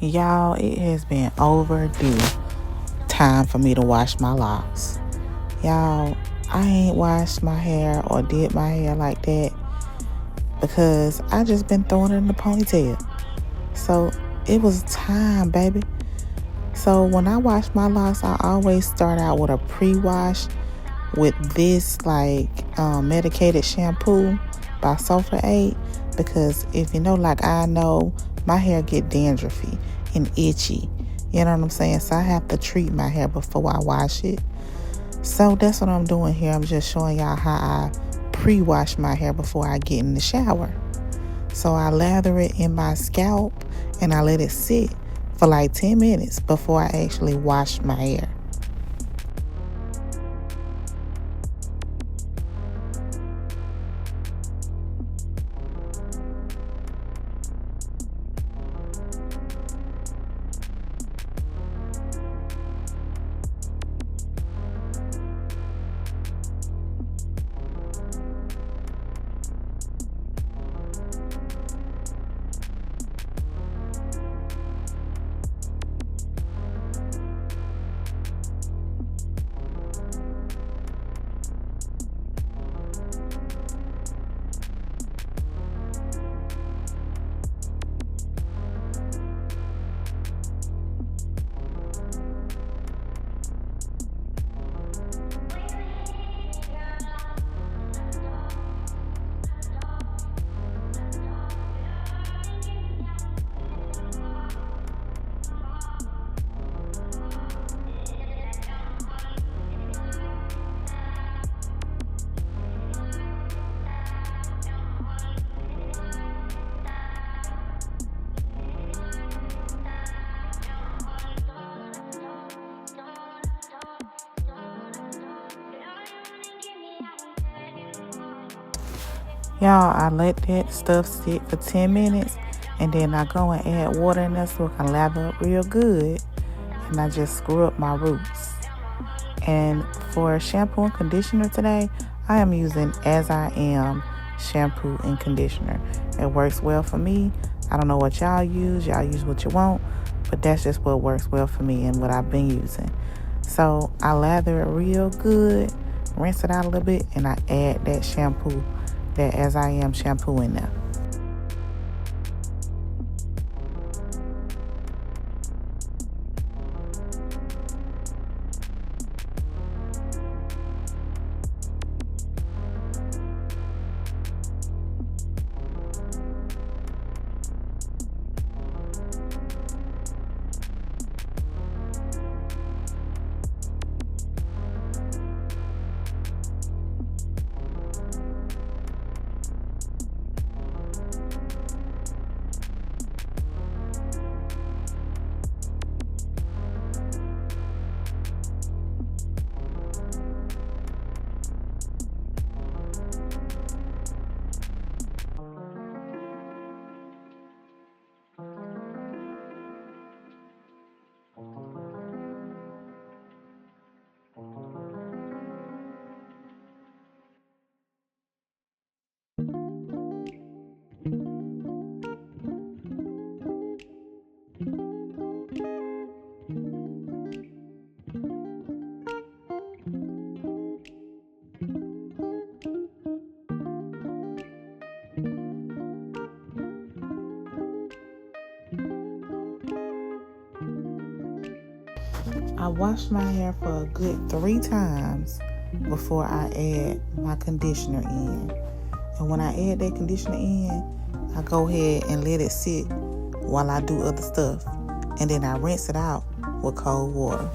Y'all, it has been overdue time for me to wash my locks. Y'all, I ain't washed my hair or did my hair like that because I just been throwing it in the ponytail. So it was time, baby. So when I wash my locks, I always start out with a pre-wash with this medicated shampoo by Sulfur 8, because if you know, like I know, my hair get dandruffy and itchy. You know what I'm saying? So I have to treat my hair before I wash it. So that's what I'm doing here. I'm just showing y'all how I pre-wash my hair before I get in the shower. So I lather it in my scalp and I let it sit for like 10 minutes before I actually wash my hair. Y'all, I let that stuff sit for 10 minutes and then I go and add water in there so it can lather up real good, and I just screw up my roots. And for shampoo and conditioner today, I am using As I Am shampoo and conditioner. It works well for me. I don't know what y'all use. Y'all use what you want, but that's just what works well for me and what I've been using. So I lather it real good, rinse it out a little bit, and I add that shampoo, that As I Am shampoo in there. I wash my hair for a good 3 times before I add my conditioner in. And when I add that conditioner in, I go ahead and let it sit while I do other stuff. And then I rinse it out with cold water.